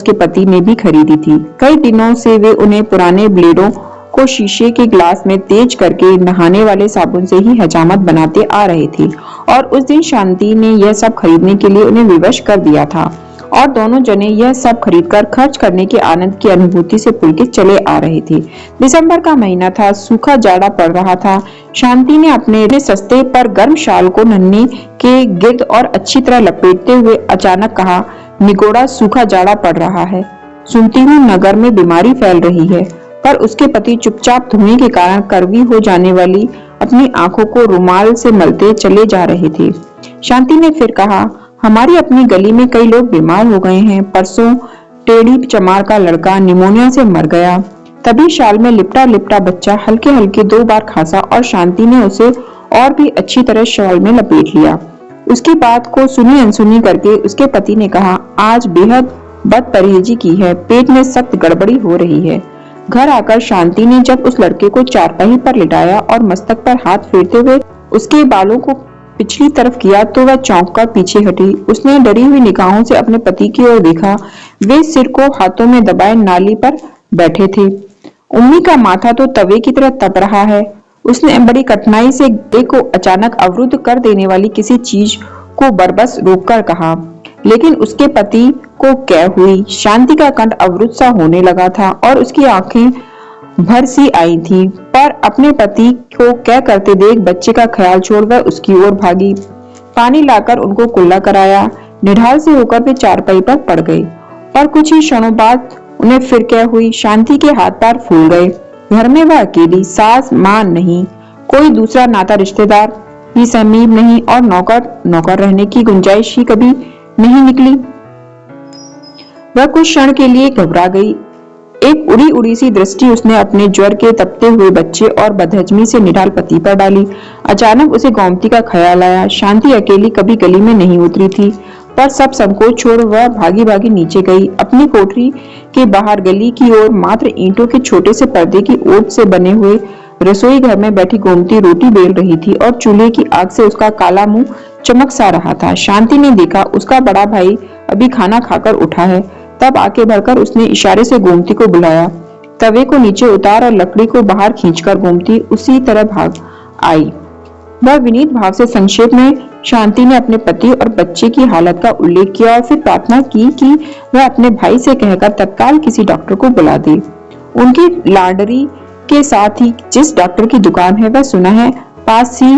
उसके पति ने भी खरीदी थी। कई दिनों से वे उन्हें पुराने ब्लेडों को शीशे के ग्लास में तेज करके नहाने वाले साबुन से ही हजामत बनाते आ रहे थे और उस दिन शांति ने यह सब खरीदने के लिए उन्हें विवश कर दिया था और दोनों जने यह सब खरीदकर खर्च करने के आनंद की अनुभूति से पुलकित चले आ रहे थे। दिसंबर का महीना था, सूखा जाड़ा पड़ रहा था। शांति ने अपने सस्ते पर गर्म शाल को नन्हे के गिर्द और अच्छी तरह लपेटते हुए अचानक कहा, निगोड़ा सूखा जाड़ा पड़ रहा है। सुनती हूँ नगर में बीमारी फैल रही है। पर उसके पति चुपचाप धुएं के कारण कड़वी हो जाने वाली अपनी आंखों को रुमाल से मलते चले जा रहे थे। शांति ने फिर कहा, हमारी अपनी गली में कई लोग बीमार हो गए हैं। परसों टेढ़ी चमार का लड़का निमोनिया से मर गया। तभी शाल में लिपटा लिपटा बच्चा हल्के हल्के 2 बार खांसा और शांति ने उसे और भी अच्छी तरह शॉल में लपेट लिया। उसकी बात को सुनी अनसुनी करके उसके पति ने कहा, आज बेहद बदपरहेजी की है, पेट में सख्त गड़बड़ी हो रही है। घर आकर शांति ने जब उस लड़के को चारपाई पर लिटाया और मस्तक पर हाथ फेरते हुए उसके बालों को पिछली तरफ किया तो वह चौंक कर पीछे हटी। उसने डरी हुई निगाहों से अपने पति की ओर देखा। वे सिर को हाथों में दबाए नाली पर बैठे थे। उम्मी का माथा तो तवे की तरह तप रहा है। उसने बड़ी कठिनाई से गले को अचानक अवरुद्ध कर देने वाली किसी चीज को बरबस रोककर कहा, लेकिन उसके पति को क्या हुई। शांति का कंठ अवरुद्ध सा होने लगा था और उसकी आंखें भर सी आई थी, पर अपने पति को क्या करते देख बच्चे का ख्याल छोड़ वह उसकी ओर भागी। पानी लाकर उनको कुल्ला कराया। निढाल से होकर वे चारपाई पर पड़ गए, पर कुछ ही क्षणों बाद उन्हें फिर क्या हुई। शांति के हाथ पैर फूल गए। घर में वह अकेली, सास मां नहीं, कोई दूसरा नाता रिश्तेदार भी समीप नहीं और नौकर रहने की गुंजाइश ही कभी नहीं निकली। वह कुछ क्षण के लिए घबरा गई। एक उड़ी उड़ी सी दृष्टि उसने अपने ज्वर के तपते हुए बच्चे और बदहजमी से निढाल पति पर डाली। अचानक उसे गोमती का ख्याल आया। शांति अकेली कभी गली में नहीं उतरी थी, पर सब संकोच छोड़ वह भागी भागी नीचे गई। अपनी कोठरी के बाहर गली की ओर मात्र ईंटों के छोटे से पर्दे की ओट से बने हुए रसोई घर में बैठी गोमती रोटी बेल रही थी और चूल्हे की आग से उसका काला मुंह चमक सा रहा था। शांति ने देखा उसका बड़ा भाई अभी खाना खाकर उठा है। तब आके बढ़कर उसने इशारे से गोमती को बुलाया। तवे को नीचे उतार और लकड़ी को बाहर खींचकर गोमती उसी तरह भाग आई। वह विनीत भाव से संक्षेप में शांति ने अपने पति और बच्चे की हालत का उल्लेख किया और फिर प्रार्थना की कि वह अपने भाई से कहकर तत्काल किसी डॉक्टर को बुला दे। उनकी लाडरी के साथ ही जिस डॉक्टर की दुकान है वह सुना है पास ही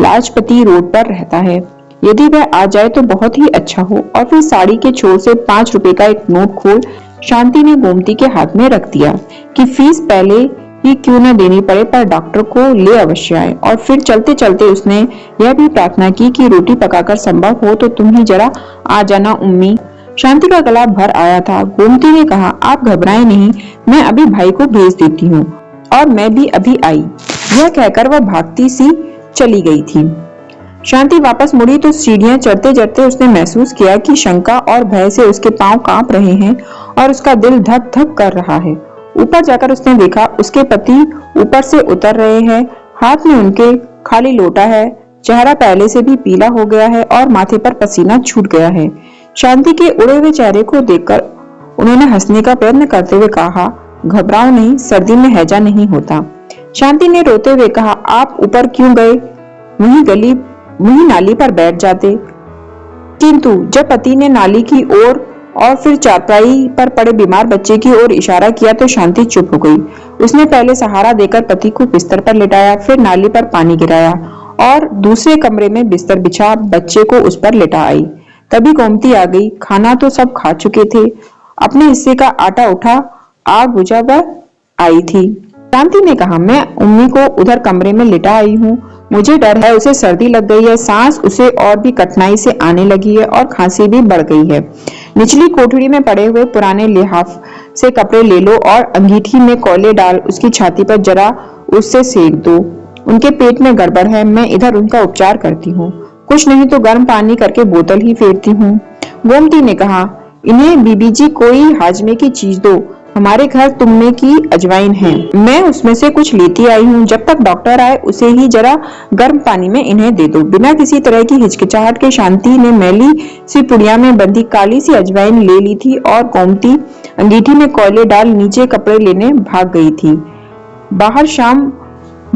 लाजपति रोड पर रहता है। यदि वह आ जाए तो बहुत ही अच्छा हो। और फिर साड़ी के छोर से 5 रुपए का एक नोट खोल शांति ने गोमती के हाथ में रख दिया कि फीस पहले ही क्यों न देनी पड़े, पर डॉक्टर को ले अवश्य आए। और फिर चलते चलते उसने यह भी प्रार्थना की कि रोटी पकाकर संभव हो तो तुम ही जरा आ जाना उम्मी। शांति का गला भर आया था। गोमती ने कहा, आप घबराएं नहीं, मैं अभी भाई को भेज देती हूँ। और मैं भी अभी आई। यह कहकर वह भागती सी चली गई थी। शांति वापस मुड़ी तो सीढ़ियां चढ़ते चढ़ते उसने महसूस किया कि शंका और भय से उसके पांव कांप रहे हैं और उसका दिल धक धक कर रहा है। ऊपर जाकर उसने देखा उसके पति ऊपर से उतर रहे हैं। हाथ में उनके खाली लोटा है। चेहरा पहले से भी पीला हो गया है और माथे पर पसीना छूट गया है। शांति के उड़े हुए चेहरे को देखकर उन्होंने हंसने का प्रयत्न करते हुए कहा, घबराओ नहीं, सर्दी में हैजा नहीं होता। शांति ने रोते हुए कहा, आप ऊपर क्यों गए, वहीं नाली पर बैठ जाते। किंतु जब पति ने नाली की ओर और फिर चारपाई पर पड़े बीमार बच्चे की ओर इशारा किया तो शांति चुप हो गई। उसने पहले सहारा देकर पति को बिस्तर पर लिटाया, फिर नाली पर पानी गिराया और दूसरे कमरे में बिस्तर बिछा बच्चे को उस पर लिटा आई। तभी गोमती आ गई। खाना तो सब खा चुके थे। अपने हिस्से का आटा उठा, आग बुझा वह आई थी। शांति ने कहा, मैं उम्मी को उधर कमरे में लिटा आई हूँ। मुझे डर है उसे सर्दी लग गई है। सांस उसे और भी कठिनाई से आने लगी है और खांसी भी बढ़ गई है। निचली कोठरी में पड़े हुए पुराने लिहाफ से कपड़े ले लो और अंगीठी में कोयले डाल उसकी छाती पर जरा उससे सेक दो। उनके पेट में गड़बड़ है। मैं इधर उनका उपचार करती हूँ। कुछ नहीं तो गर्म पानी करके बोतल ही फेरती हूँ। गोमती ने कहा, इन्हें बीबी जी कोई हाजमे की चीज दो, हमारे घर तुमने की अजवाइन है, मैं उसमें से कुछ लेती आई हूँ। जब तक डॉक्टर आए उसे ही जरा गर्म पानी में इन्हें दे दो। बिना किसी तरह की हिचकिचाहट के शांति ने मैली सी पुड़िया में बंधी काली सी अजवाइन ले ली थी और गोमती अंगीठी में कोयले डाल नीचे कपड़े लेने भाग गई थी। बाहर शाम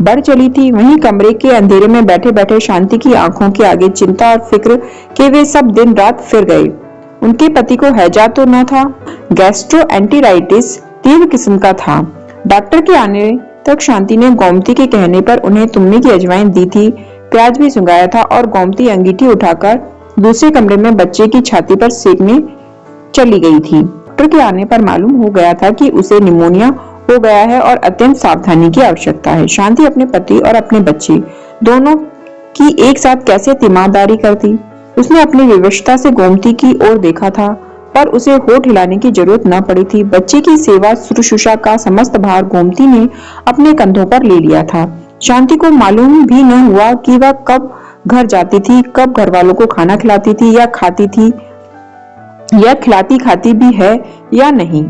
बढ़ चली थी। वहीं कमरे के अंधेरे में बैठे बैठे शांति की आंखों के आगे चिंता और फिक्र के वे सब दिन रात फिर गए। उनके पति को हैजा तो न था, गैस्ट्रोएंटेराइटिस तीव्र किस्म का था। डॉक्टर के आने तक शांति ने गोमती के कहने पर उन्हें तुमने की अजवाइन दी थी, प्याज भी सुंघाया था और गोमती अंगीठी उठाकर दूसरे कमरे में बच्चे की छाती पर सेकने चली गई थी। डॉक्टर के आने पर मालूम हो गया था कि उसे निमोनिया हो गया है और अत्यंत सावधानी की आवश्यकता है। शांति अपने पति और अपने बच्चे दोनों की एक साथ कैसे तीमारदारी करती। उसने अपनी विवशता से गोमती की ओर देखा था, पर उसे होठ हिलाने की जरूरत न पड़ी थी। बच्चे की सेवा शुश्रूषा का समस्त भार गोमती ने अपने कंधों पर ले लिया था। शांति को मालूम भी न हुआ कि वह कब घर जाती थी, कब घर वालों को खाना खिलाती थी या खाती थी, या खिलाती खाती भी है या नहीं।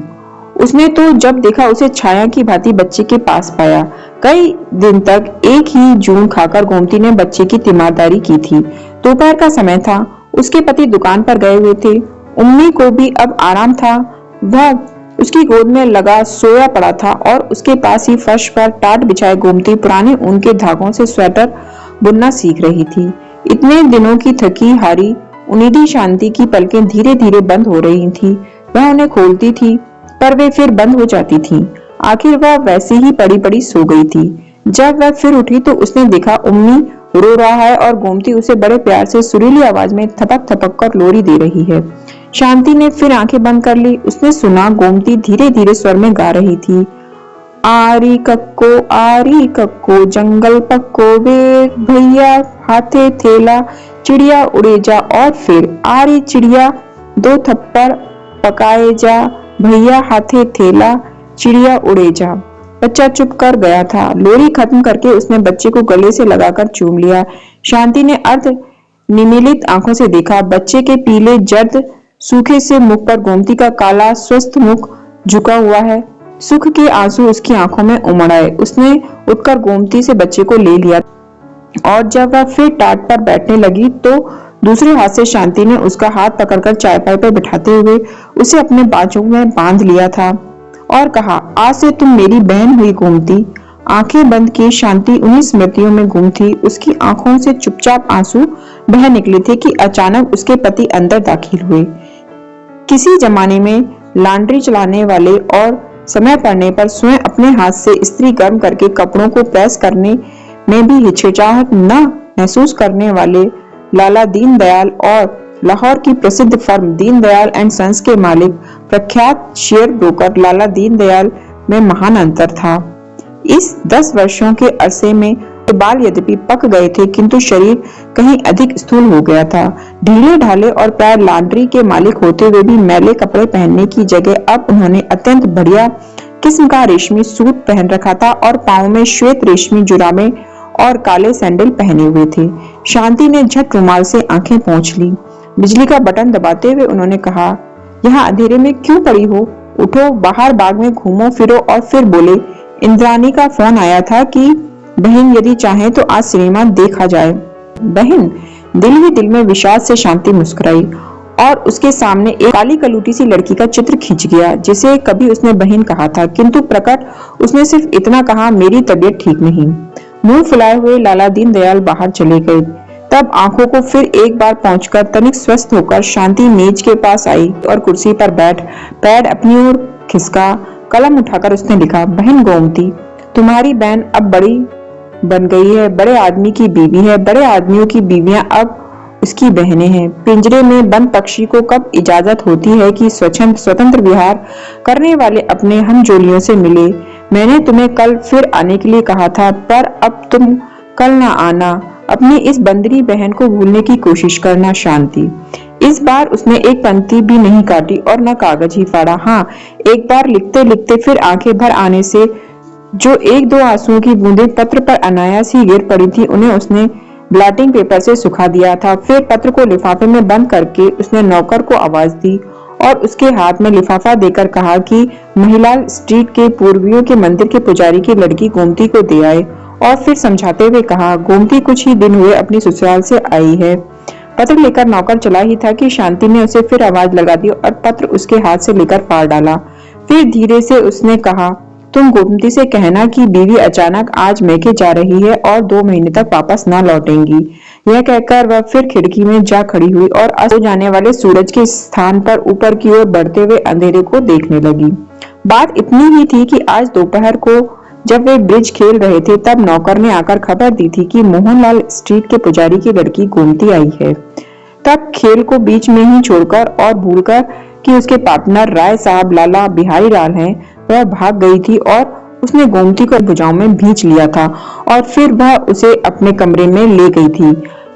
उसने तो जब देखा उसे छाया की भांति बच्चे के पास पाया। कई दिन तक एक ही जून खाकर गोमती ने बच्चे की तीमारदारी की थी। दोपहर का समय था, उसके पति दुकान पर गए हुए थे। उम्मी को भी अब आराम था। वह उसकी गोद में लगा सोया पड़ा था और उसके पास ही फर्श पर टाट बिछाए गोमती पुराने ऊन के धागों से स्वेटर बुनना सीख रही थी। इतने दिनों की थकी हारी उन्नीदी शांति की पलकें धीरे धीरे बंद हो रही थी। वह उन्हें खोलती थी पर वे फिर बंद हो जाती थीं। आखिर वह वैसे ही पड़ी पड़ी सो गई थी। जब वह फिर उठी तो उसने देखा उम्मी रो रहा है और गोमती उसे बड़े प्यार से सुरीली आवाज में थपक थपक कर लोरी दे रही है। शांति ने फिर आंखें बंद कर ली। उसने सुना गोमती धीरे धीरे स्वर में गा रही थी, आरी कक्को जंगल पक्को वेर भैया हाथे थेला चिड़िया उड़े जा, और फिर आरी चिड़िया दो थप्पड़ पकाए जा, भैया हाथे थेला चिड़िया उड़े जा। बच्चा चुप कर गया था। लोरी खत्म करके उसने बच्चे को गले से लगाकर चूम लिया। शांति ने अर्ध निमीलित आंखों से देखा। बच्चे के पीले जर्द सूखे से मुख पर गोमती का काला स्वस्थ मुख झुका हुआ है। सुख के आंसू उसकी आंखों में उमड़ आए। उसने उठकर गोमती से बच्चे को ले लिया और जब वह फिर टाट पर बैठने लगी तो दूसरे हाथ से शांति ने उसका हाथ पकड़कर चायपाई पर बिठाते हुए उसे अपने बाजू में बांध लिया था और कहा, आज से तुम मेरी बहन हुई गोमती। आंखें बंद किए शांति उन्हीं स्मृतियों में गुम थी। उसकी आंखों से चुपचाप आंसू बह निकले थे कि अचानक उसके पति अंदर दाखिल हुए। किसी जमाने में लॉन्ड्री चलाने वाले और समय पड़ने पर स्वयं अपने हाथ से इस्त्री गर्म करके कपड़ों को प्रेस करने में भी हिचकिचाहट न महसूस करने वाले लाला दीनदयाल और लाहौर की प्रसिद्ध फर्म दीनदयाल एंड सन्स के मालिक प्रख्यात शेयर ब्रोकर लाला दीनदयाल में महान अंतर था। इस 10 वर्षों के अरसे में बाल यद्यपि पक गए थे किंतु शरीर कहीं अधिक स्थूल हो गया था। ढीले ढाले और पैर लॉन्ड्री के मालिक होते हुए भी मैले कपड़े पहनने की जगह अब उन्होंने अत्यंत बढ़िया किस्म का रेशमी सूट पहन रखा था और पांव में श्वेत रेशमी जुराबे और काले सैंडल पहने हुए थे। शांति ने झट रुमाल से आंखें पोंछ ली। बिजली का बटन दबाते हुए उन्होंने कहा, यहाँ अंधेरे में क्यों पड़ी हो? उठो, बाहर बाग में घूमो फिरो। और फिर बोले, इंद्रानी का फोन आया था कि बहन यदि चाहे तो आज सिनेमा देखा जाए। बहन? दिल ही दिल में विषाद से शांति मुस्कुराई और उसके सामने एक काली कलूटी सी लड़की का चित्र खिंच गया जिसे कभी उसने बहन कहा था, किंतु प्रकट उसने सिर्फ इतना कहा, मेरी तबीयत ठीक नहीं। मुंह फुलाए हुए लाला दीनदयाल बाहर चले गए। तब आंखों को फिर एक बार पहुंचकर तनिक स्वस्थ होकर शांति मेज के पास आई और कुर्सी पर बैठ पैड अपनी ओर खिसका। कलम उठाकर उसने लिखा, बहन गोमती, तुम्हारी बहन अब बड़ी बन गई है, बड़े आदमी की बीवी है। बड़े आदमियों की बीवियां अब उसकी बहनें हैं। पिंजरे में बंद पक्षी को कब इजाजत होती है कि स्वतंत्र विहार करने वाले अपने हमजोलियों से मिले। मैंने तुम्हें कल फिर आने के लिए कहा था, पर अब तुम कल ना आना। अपनी इस बंदरी बहन को भूलने की कोशिश करना। शांति। इस बार उसने एक पंक्ति भी नहीं काटी और न कागज ही फाड़ा। हाँ, एक बार लिखते लिखते फिर आंखें भर आने से जो एक दो आंसुओं की बूंदें पत्र पर अनायास ही गिर पड़ी थी उन्हें उसने ब्लॉटिंग पेपर से सुखा दिया था। फिर पत्र को लिफाफे में बंद करके उसने नौकर को आवाज दी और उसके हाथ में लिफाफा देकर कहा कि महिलाल स्ट्रीट के पूर्वियों के मंदिर के पुजारी की लड़की गोमती को दे आए। और फिर समझाते हुए कहा, गोमती कुछ ही दिन हुए अपनी ससुराल से आई है। पत्र लेकर नौकर चला ही था कि शांति ने उसे फिर आवाज लगा दी और पत्र उसके हाथ से लेकर फाड़ डाला। फिर धीरे से उसने कहा, तुम गोमती से कहना कि बीवी अचानक आज मैके जा रही है और 2 महीने तक वापस न लौटेंगी। यह कहकर वह फिर खिड़की में जा खड़ी हुई और अस्त हो जाने वाले सूरज के स्थान पर ऊपर की ओर बढ़ते हुए अंधेरे को देखने लगी। बात इतनी ही थी कि आज दोपहर को जब वे ब्रिज खेल रहे थे तब नौकर ने आकर खबर दी थी कि मोहनलाल स्ट्रीट के पुजारी की लड़की गोमती आई है। तब खेल को बीच में ही छोड़कर और भूलकर कि उसके पार्टनर राय साहब लाला बिहारी लाल हैं, वह भाग गई थी और उसने गोमती को भुजाओं में भींच लिया था और फिर वह उसे अपने कमरे में ले गई थी।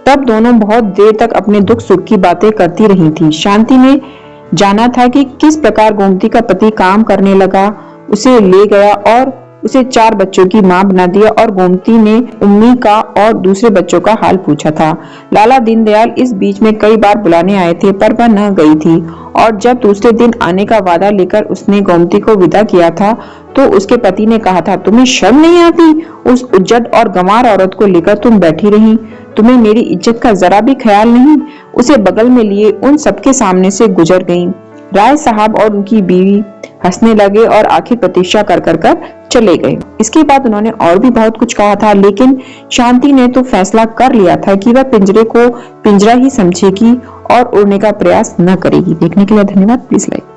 तब दोनों बहुत देर तक अपने दुख सुख की बातें करती रही थी। शांति ने जाना था कि किस प्रकार गोमती का पति काम करने लगा, उसे ले गया और उसे 4 बच्चों की मां बना दिया और गोमती ने उम्मी का और दूसरे बच्चों का हाल पूछा था। लाला दीनदयाल इस बीच में कई बार बुलाने आए थे पर वह न गई थी और जब दूसरे दिन आने का वादा लेकर उसने गोमती को विदा किया था तो उसके पति ने कहा था, तुम्हें शर्म नहीं आती? उस उज्जट और गंवार औरत को लेकर तुम बैठी रही, तुम्हें मेरी इज्जत का जरा भी ख्याल नहीं? उसे बगल में लिए उन सबके सामने से गुजर गई। राय साहब और उनकी बीवी हंसने लगे और आखिर प्रतीक्षा कर चले गए। इसके बाद उन्होंने और भी बहुत कुछ कहा था, लेकिन शांति ने तो फैसला कर लिया था कि वह पिंजरे को पिंजरा ही समझेगी और उड़ने का प्रयास न करेगी। देखने के लिए धन्यवाद। Please like.